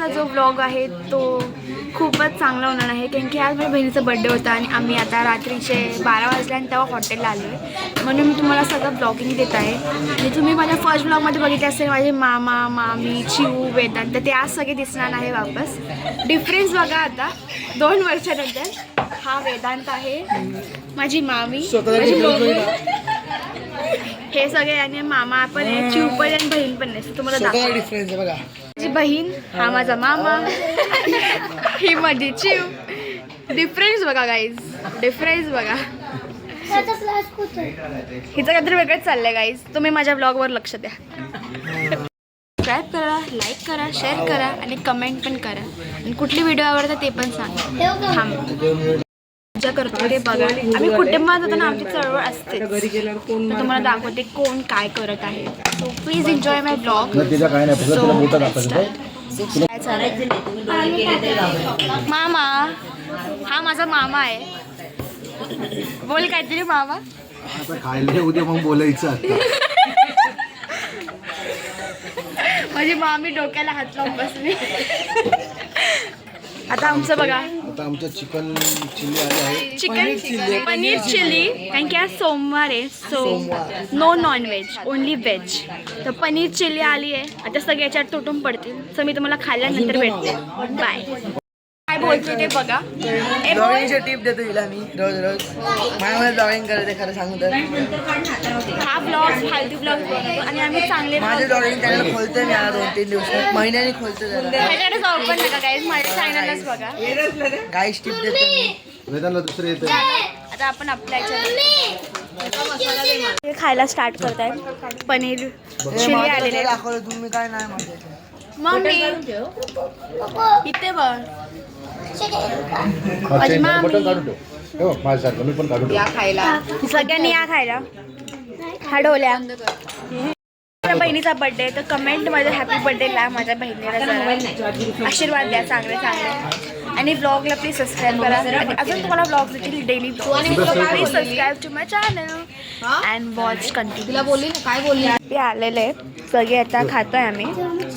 आजचा जो व्लॉग आहे तो खूपच चांगला होणार आहे, कारण की आज माझ्या बहिणीचा बड्डे होता आणि आम्ही आता रात्रीचे 12 वाजले आणि तेव्हा हॉटेलला आलो आहे, म्हणून मी तुम्हाला सगळं ब्लॉगिंग देत आहे. आणि तुम्ही माझ्या फर्स्ट ब्लॉगमध्ये बघितले असेल माझे मामा मामी चिऊ वेदांत, तर ते आज सगळे दिसणार आहे वापस. डिफरन्स बघा आता 2 वर्षानंतर. हा वेदांत आहे, माझी मामी, हे सगळे आणि मामा पण आहे, चिऊ पण आणि बहीण पण आहे. तुम्हाला डिफरन्स आहे बघा. माझी बहीण, हा माझा मामा, ही माझी चिऊ. डिफरन्स बघा गाईज, डिफरन्स बघा. हिचं काहीतरी वेगळंच चाललंय गाईज. तुम्ही माझ्या ब्लॉगवर लक्ष द्या. सबस्क्राईब करा, लाईक करा, शेअर करा आणि कमेंट पण करा. आणि कुठली व्हिडिओ आवडतं ते पण सांगा. थांब मजा करतो ते बघा. आम्ही कुटुंबात होतो ना, आमची चळवळ असते. तुम्हाला दाखवते कोण काय करत आहे. So please enjoy my blog. मामा, हा माझा मामा आहे. बोल काहीतरी मामा. खायला उद्या मग बोलायचं. माझी मामी डोक्याला हात लावून बसली. आता आमचं बघा, आता आमचं चिकन चिल्ली आले आहे. चिकन पनीर चिल्ली, कारण की आज सोमवार आहे, so no non veg, only veg. तर पनीर चिल्ली आली आहे. आता सगळे याच्यात तुटून पडतील, सो मी तुम्हाला खाल्ल्यानंतर भेटते. बाय. काय बोलते ते बघा. ब्लॉगिंगची टिप देतो तिला मी रोज रोज. माझ्या ब्लॉगिंग करते खरं सांगू तर. हा ब्लॉग फालतू ब्लॉग बनवतो आणि आम्ही चांगले माझे ब्लॉगिंग चॅनल खोलते मी आता 2-3 दिवसात, महिन्याने खोलते जरा. ह्याच्याकडे जाऊ पण नका गाईज, माझ्या चॅनलच बघा. गाईस टिप देतो मी. वेदांना दुसरं येतं. आता आपण आपल्या हे खायला स्टार्ट करताय. पनीर चिली आलेले आहे. दाखवलं तुम्ही काय नाही माझे. मग मी इथे बघ, माझी मामी. बटन काढून ठेव. हो माझ्यासारखं मी पण काढून ठेव. सगळ्यांनी या खायला. हा ढोल्या. माझ्या बहिणीचा बर्थडे, तर कमेंट मध्ये हॅपी बर्थडेला माझ्या बहिणीला जरा आशीर्वाद द्या चांगले चांगले. आणि ब्लॉगला प्लीज सबस्क्राईब करा. आणि अजून तुम्हाला ब्लॉग देतील daily. Please subscribe to my channel and watch continue. ते आलेले सगळे आता खातोय आम्ही.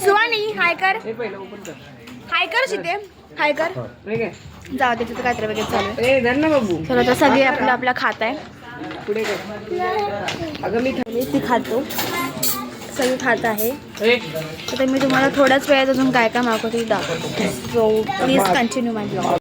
सुवानी हाय कर, हाय कर शिते, हाय कर. जाऊ दे, तिथं काहीतरी वगैरे चालू आहे. चला आता सगळे आपलं आपलं खात आहे. ती खातो, सगळी खात आहे. तर मी तुम्हाला थोड्याच वेळात अजून काय काय मागवतो ते दाखवतो. So please continue my blog.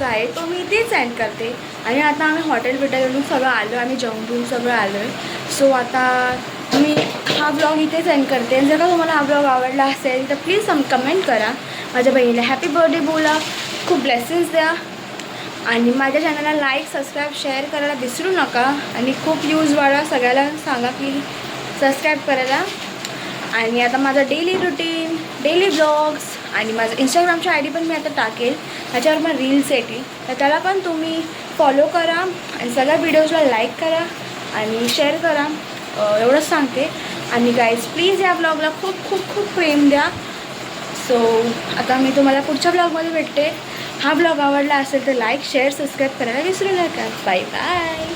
आहे तो मी इथेच एंड करते. आणि आता आम्ही हॉटेल बिटेलवरून सगळं आलो, आम्ही जेवून सगळं आलो आहे. सो आता मी हा ब्लॉग इथेच एंड करते. आणि जर का तुम्हाला हा ब्लॉग आवडला असेल तर प्लीज कमेंट करा. माझ्या बहिणीला हॅपी बर्थडे बोला, खूप ब्लेसिंग्स द्या. आणि माझ्या चॅनलला लाईक सबस्क्राईब शेअर करायला विसरू नका. आणि खूप व्ह्यूज वाढा, सगळ्याला सांगा की सबस्क्राईब करायला. आणि आता माझं डेली रुटीन, डेली ब्लॉग्स आणि माझं इंस्टाग्रामची आय डी पण मी आता टाकेल. त्याच्यावर पण रील्स येतील, तर त्याला पण तुम्ही फॉलो करा. आणि सगळ्या व्हिडिओजला लाईक करा आणि शेअर करा, एवढंच सांगते. आणि गाईज प्लीज या ब्लॉगला खूप खूप खूप प्रेम द्या. सो आता मी तुम्हाला पुढच्या ब्लॉगमध्ये भेटते. हा ब्लॉग आवडला असेल तर लाईक शेअर सबस्क्राईब करायला विसरू नका. Bye bye.